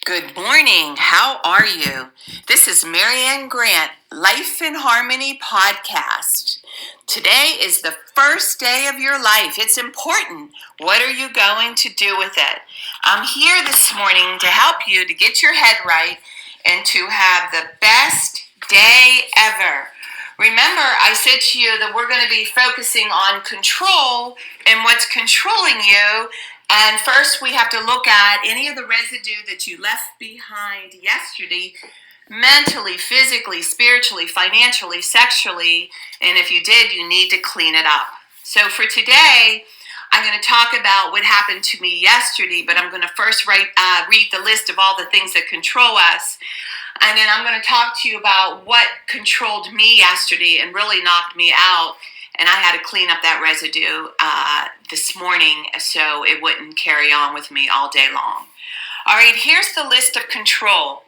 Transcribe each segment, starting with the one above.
Good morning. How are you? This is Marianne Grant, Life in Harmony podcast. Today is the first day of your life. It's important. What are you going to do with it? I'm here this morning to help you to get your head right and to have the best day ever. Remember, I said to you that we're going to be focusing on control and what's controlling you. And first, we have to look at any of the residue that you left behind yesterday, mentally, physically, spiritually, financially, sexually. And if you did, you need to clean it up. So for today, I'm going to talk about what happened to me yesterday, but I'm going to first read the list of all the things that control us. And then I'm going to talk to you about what controlled me yesterday and really knocked me out. And I had to clean up that residue this morning so it wouldn't carry on with me all day long. All right, here's the list of control.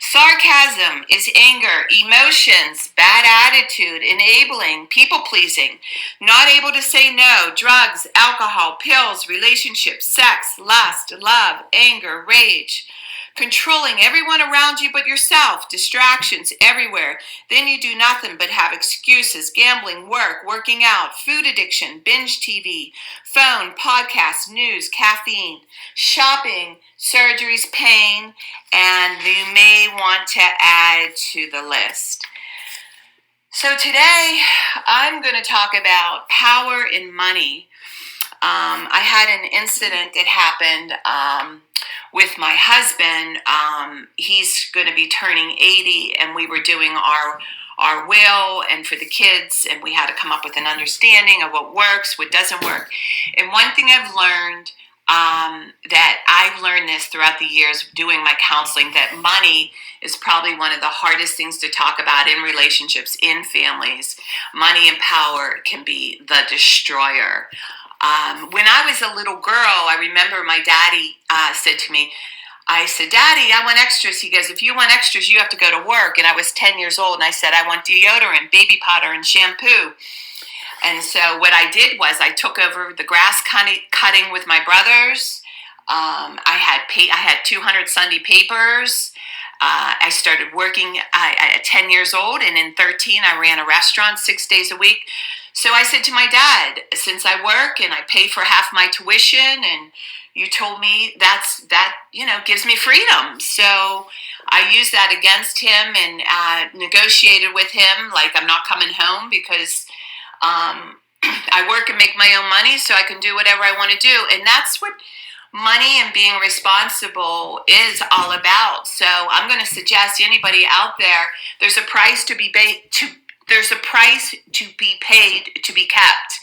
Sarcasm is anger, emotions, bad attitude, enabling, people-pleasing, not able to say no, drugs, alcohol, pills, relationships, sex, lust, love, anger, rage. Controlling everyone around you but yourself, distractions everywhere. Then you do nothing but have excuses, gambling, work, working out, food addiction, binge TV, phone, podcasts, news, caffeine, shopping, surgeries, pain, and you may want to add to the list. So today I'm going to talk about power in money. I had an incident that happened with my husband. He's going to be turning 80, and we were doing our will and for the kids, and we had to come up with an understanding of what works, what doesn't work. And one thing I've learned, that I've learned this throughout the years doing my counseling, that money is probably one of the hardest things to talk about in relationships, in families. Money and power can be the destroyer. When I was a little girl, I remember my daddy said to me, I said, Daddy, I want extras. He goes, if you want extras, you have to go to work. And I was 10 years old, and I said, I want deodorant, baby powder, and shampoo. And so what I did was I took over the grass cutting with my brothers. I had 200 Sunday papers. I started working at 10 years old, and in 13, I ran a restaurant 6 days a week. So I said to my dad, since I work and I pay for half my tuition, and you told me that gives me freedom. So I used that against him and negotiated with him like I'm not coming home because I work and make my own money so I can do whatever I want to do. And that's what money and being responsible is all about. So I'm going to suggest to anybody out there, there's a price to be paid to be kept.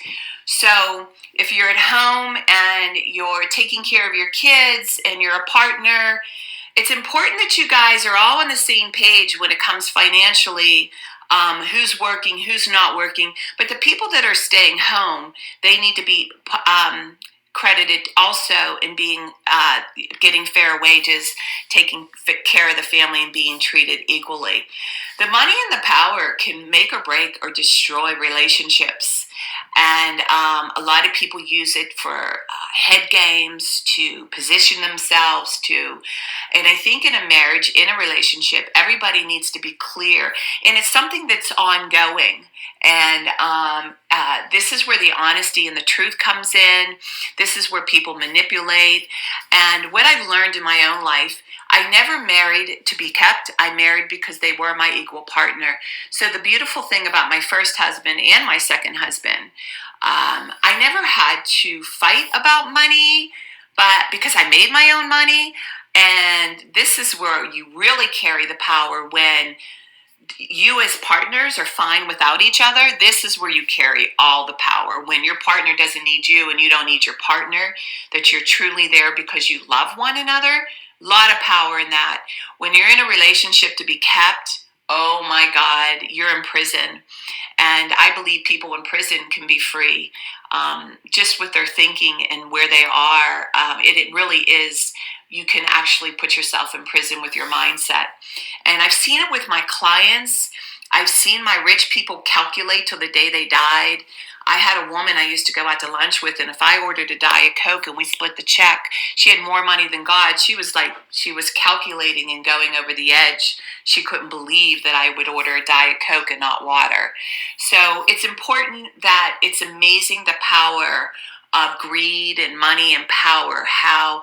So if you're at home and you're taking care of your kids and you're a partner, it's important that you guys are all on the same page when it comes financially. Who's working, who's not working. But the people that are staying home, they need to be credited also in being getting fair wages, taking care of the family, and being treated equally. The money and the power can make or break or destroy relationships. And a lot of people use it for head games, to position themselves, and I think in a marriage, in a relationship, everybody needs to be clear. And it's something that's ongoing. And this is where the honesty and the truth comes in. This is where people manipulate. And what I've learned in my own life, I never married to be kept. I married because they were my equal partner. So the beautiful thing about my first husband and my second husband, I never had to fight about money, but because I made my own money. And this is where you really carry the power when you as partners are fine without each other. This is where you carry all the power. When your partner doesn't need you and you don't need your partner, that you're truly there because you love one another. A lot of power in that. When you're in a relationship to be kept, oh my God, you're in prison. And I believe people in prison can be free just with their thinking and where they are. It really is. You can actually put yourself in prison with your mindset. And I've seen it with my clients. I've seen my rich people calculate till the day they died. I had a woman I used to go out to lunch with, and if I ordered a Diet Coke and we split the check, she had more money than God. She was calculating and going over the edge. She couldn't believe that I would order a Diet Coke and not water. So it's important that it's amazing the power of greed and money and power, how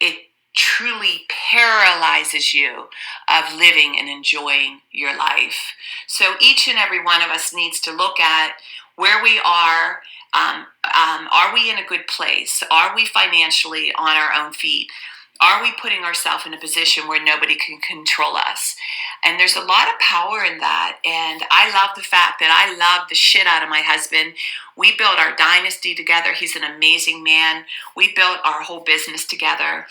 it truly paralyzes you of living and enjoying your life. So each and every one of us needs to look at where we are. Are we in a good place? Are we financially on our own feet? Are we putting ourselves in a position where nobody can control us? And there's a lot of power in that. And I love the fact that I love the shit out of my husband. We built our dynasty together. He's an amazing man. We built our whole business together.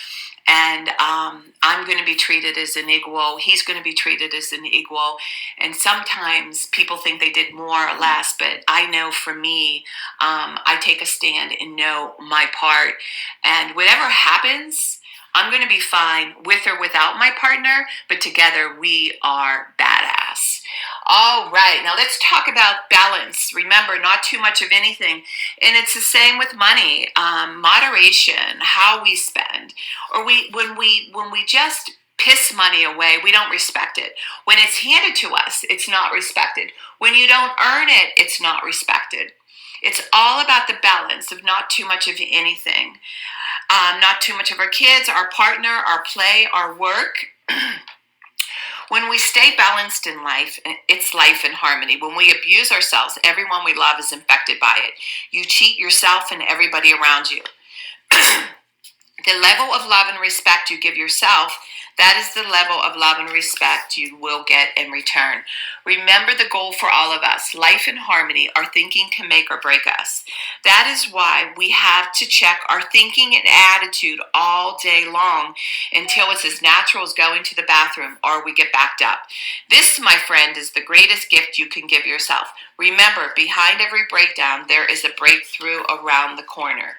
And I'm going to be treated as an equal. He's going to be treated as an equal. And sometimes people think they did more or less, but I know for me, I take a stand and know my part. And whatever happens, I'm going to be fine with or without my partner, but together we are badass. All right, now let's talk about balance. Remember, not too much of anything. And it's the same with money. Moderation, how we spend. Or when we just piss money away, we don't respect it. When it's handed to us, it's not respected. When you don't earn it, it's not respected. It's all about the balance of not too much of anything. Not too much of our kids, our partner, our play, our work. When we stay balanced in life, it's life in harmony. When we abuse ourselves, everyone we love is infected by it. You cheat yourself and everybody around you. The level of love and respect you give yourself, that is the level of love and respect you will get in return. Remember the goal for all of us, life in harmony. Our thinking can make or break us. That is why we have to check our thinking and attitude all day long until it's as natural as going to the bathroom or we get backed up. This, my friend, is the greatest gift you can give yourself. Remember, behind every breakdown, there is a breakthrough around the corner.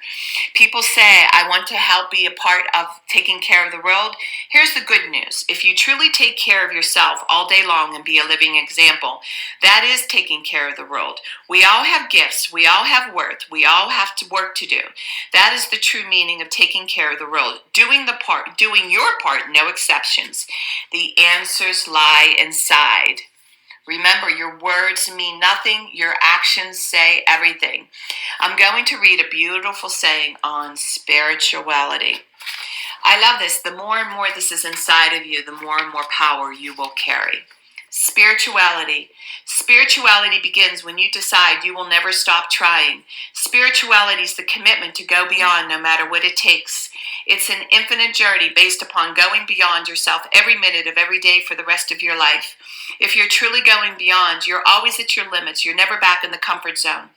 People say, I want to help be a part of taking care of the world. Here's the good news. If you truly take care of yourself all day long and be a living example, that is taking care of the world. We all have gifts. We all have worth. We all have to work to do. That is the true meaning of taking care of the world. Doing your part, no exceptions. The answers lie inside. Remember, your words mean nothing. Your actions say everything. I'm going to read a beautiful saying on spirituality. I love this. The more and more this is inside of you, the more and more power you will carry. Spirituality. Spirituality begins when you decide you will never stop trying. Spirituality is the commitment to go beyond no matter what it takes. It's an infinite journey based upon going beyond yourself every minute of every day for the rest of your life. If you're truly going beyond, you're always at your limits. You're never back in the comfort zone.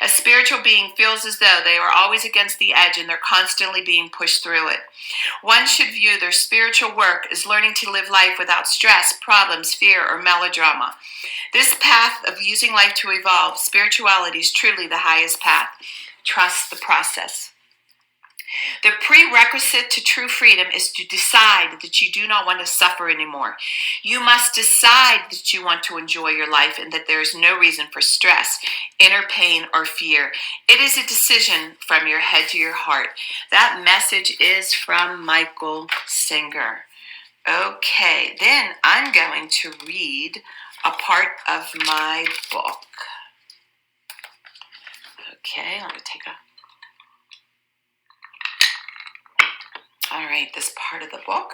A spiritual being feels as though they are always against the edge and they're constantly being pushed through it. One should view their spiritual work as learning to live life without stress, problems, fear, or melodrama. This path of using life to evolve, spirituality is truly the highest path. Trust the process. The prerequisite to true freedom is to decide that you do not want to suffer anymore. You must decide that you want to enjoy your life and that there is no reason for stress, inner pain, or fear. It is a decision from your head to your heart. That message is from Michael Singer. Okay, then I'm going to read a part of my book. Okay, let me take a... All right, this part of the book.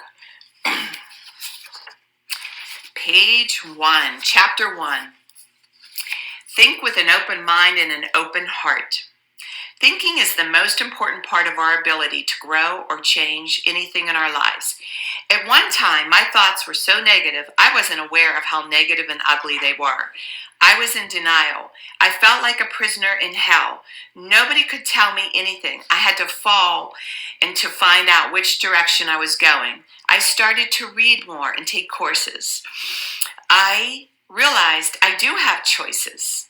Page 1, Chapter 1. Think with an open mind and an open heart. Thinking is the most important part of our ability to grow or change anything in our lives. At one time, my thoughts were so negative, I wasn't aware of how negative and ugly they were. I was in denial. I felt like a prisoner in hell. Nobody could tell me anything. I had to fall and to find out which direction I was going. I started to read more and take courses. I realized I do have choices.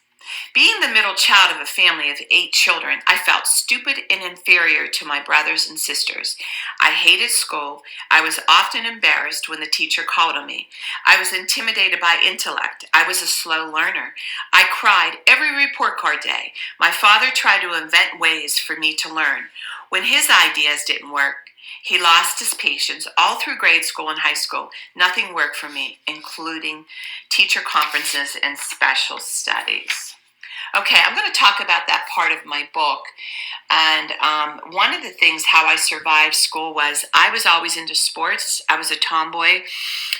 Being the middle child of a family of 8 children, I felt stupid and inferior to my brothers and sisters. I hated school. I was often embarrassed when the teacher called on me. I was intimidated by intellect. I was a slow learner. I cried every report card day. My father tried to invent ways for me to learn. When his ideas didn't work, he lost his patience. All through grade school and high school, nothing worked for me, including teacher conferences and special studies. Okay, I'm going to talk about that part of my book. And one of the things how I survived school was I was always into sports. I was a tomboy.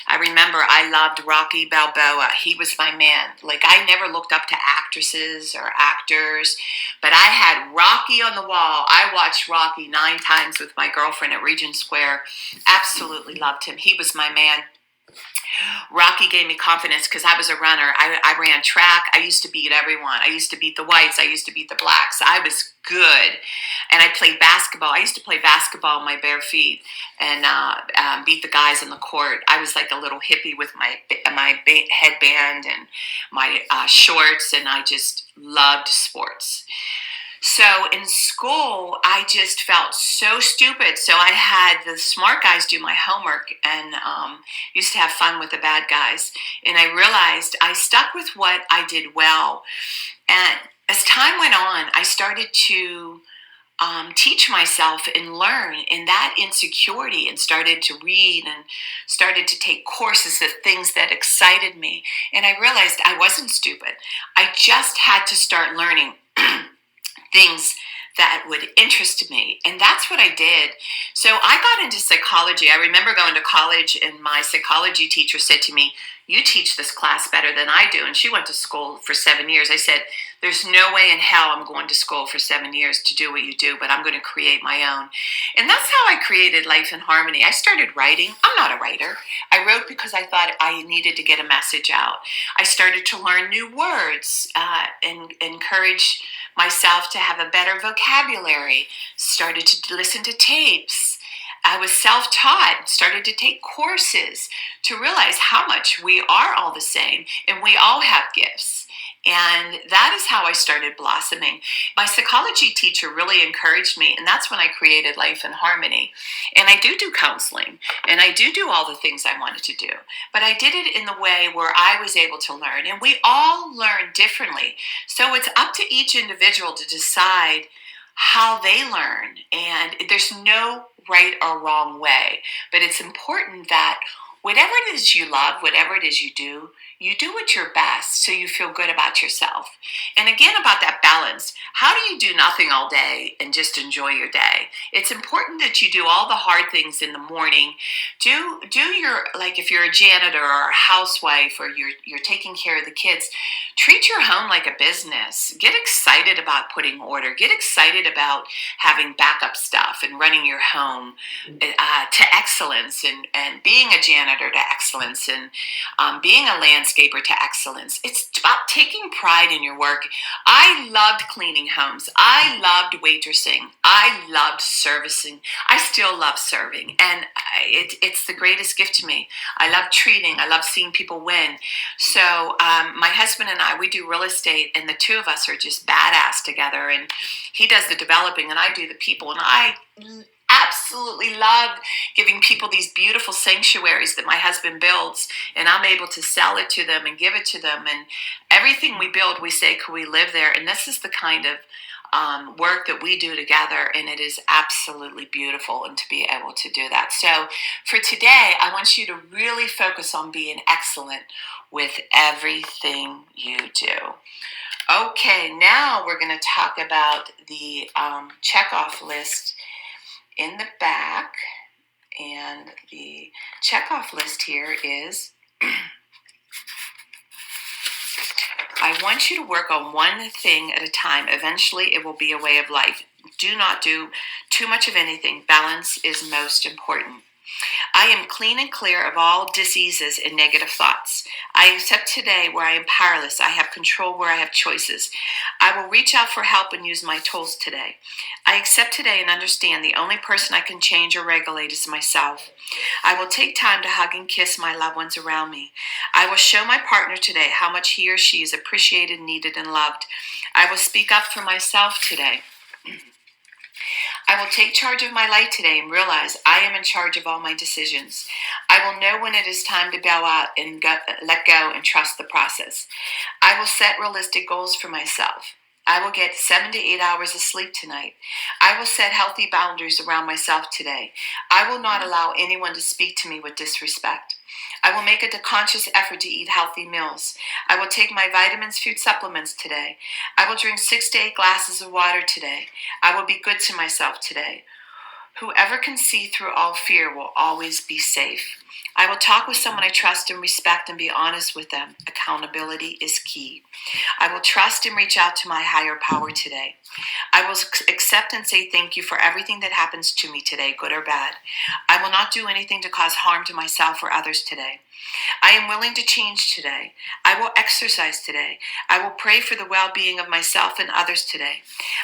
I remember I loved Rocky Balboa. He was my man. Like, I never looked up to actresses or actors, but I had Rocky on the wall. I watched Rocky 9 times with my girlfriend at Regent Square. Absolutely loved him. He was my man. Rocky gave me confidence because I was a runner. I ran track. I used to beat everyone. I used to beat the whites. I used to beat the blacks. I was good. And I played basketball. I used to play basketball on my bare feet and beat the guys on the court. I was like a little hippie with my headband and my shorts, and I just loved sports. So in school, I just felt so stupid. So I had the smart guys do my homework and used to have fun with the bad guys. And I realized I stuck with what I did well. And as time went on, I started to teach myself and learn in that insecurity, and started to read and started to take courses of things that excited me. And I realized I wasn't stupid. I just had to start learning things that would interest me. And that's what I did. So I got into psychology. I remember going to college and my psychology teacher said to me, "You teach this class better than I do." And she went to school for 7 years. I said, "There's no way in hell I'm going to school for 7 years to do what you do, but I'm going to create my own." And that's how I created Life in Harmony. I started writing. I'm not a writer. I wrote because I thought I needed to get a message out. I started to learn new words and encourage myself to have a better vocabulary, started to listen to tapes. I was self-taught, started to take courses to realize how much we are all the same and we all have gifts. And that is how I started blossoming. My psychology teacher really encouraged me, and that's when I created Life in Harmony. And I do counseling, and I do all the things I wanted to do. But I did it in the way where I was able to learn, and we all learn differently. So it's up to each individual to decide how they learn, and there's no right or wrong way. But it's important that whatever it is you love, whatever it is you do it your best so you feel good about yourself. And again, about that balance, how do you do nothing all day and just enjoy your day? It's important that you do all the hard things in the morning. Do your, like if you're a janitor or a housewife or you're taking care of the kids, treat your home like a business. Get excited about putting order. Get excited about having backup stuff and running your home to excellence, and being a janitor to excellence, and being a landscaper to excellence. It's about taking pride in your work. I loved cleaning homes. I loved waitressing. I loved servicing. I still love serving, and it's the greatest gift to me. I love treating. I love seeing people win. So my husband and I, we do real estate, and the two of us are just badass together. And he does the developing, and I do the people. And I absolutely love giving people these beautiful sanctuaries that my husband builds, and I'm able to sell it to them and give it to them. And everything we build, we say, "Could we live there?" And this is the kind of work that we do together, and it is absolutely beautiful, and to be able to do that. So for today, I want you to really focus on being excellent with everything you do. Okay, now we're going to talk about the checkoff list in the back. And the checkoff list here is I want you to work on one thing at a time. Eventually, it will be a way of life. Do not do too much of anything. Balance is most important. I am clean and clear of all diseases and negative thoughts. I accept today where I am powerless. I have control where I have choices. I will reach out for help and use my tools today. I accept today and understand the only person I can change or regulate is myself. I will take time to hug and kiss my loved ones around me. I will show my partner today how much he or she is appreciated, needed, and loved. I will speak up for myself today. I will take charge of my life today and realize I am in charge of all my decisions. I will know when it is time to bow out and let go and trust the process. I will set realistic goals for myself. I will get 7 to 8 hours of sleep tonight. I will set healthy boundaries around myself today. I will not allow anyone to speak to me with disrespect. I will make a conscious effort to eat healthy meals. I will take my vitamins, food supplements today. I will drink 6 to 8 glasses of water today. I will be good to myself today. Whoever can see through all fear will always be safe. I will talk with someone I trust and respect and be honest with them. Accountability is key. I will trust and reach out to my higher power today. I will accept and say thank you for everything that happens to me today, good or bad. I will not do anything to cause harm to myself or others today. I am willing to change today. I will exercise today. I will pray for the well-being of myself and others today.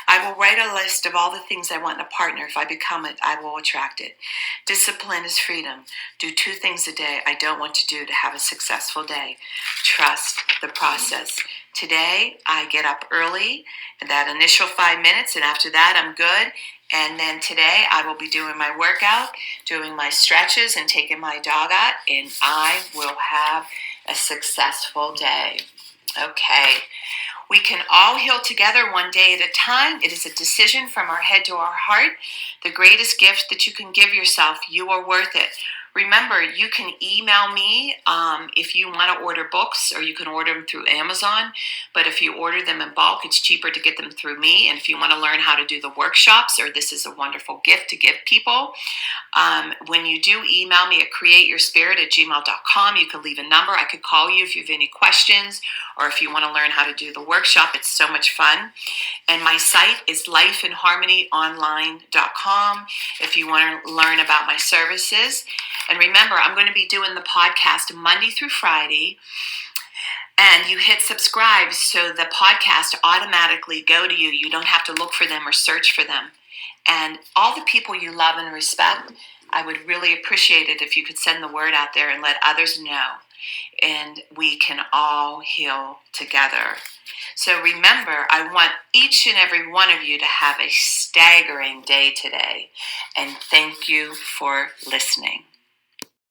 I will write a list of all the things I want in a partner. If I become it, I will attract it. Discipline is freedom. Do 2 things a day I don't want to do to have a successful day. Trust the process. Today, I get up early, that initial 5 minutes, and after that, I'm good. And then today, I will be doing my workout, doing my stretches, and taking my dog out, and I will have a successful day. Okay. We can all heal together one day at a time. It is a decision from our head to our heart. The greatest gift that you can give yourself, you are worth it. Remember, you can email me if you want to order books, or you can order them through Amazon. But if you order them in bulk, it's cheaper to get them through me. And if you want to learn how to do the workshops, or this is a wonderful gift to give people, when you do email me at createyourspirit@gmail.com, you can leave a number. I could call you if you have any questions, or if you want to learn how to do the workshop. It's so much fun. And my site is lifeinharmonyonline.com if you want to learn about my services. And remember, I'm going to be doing the podcast Monday through Friday. And you hit subscribe so the podcast automatically go to you. You don't have to look for them or search for them. And all the people you love and respect, I would really appreciate it if you could send the word out there and let others know. And we can all heal together. So remember, I want each and every one of you to have a staggering day today. And thank you for listening.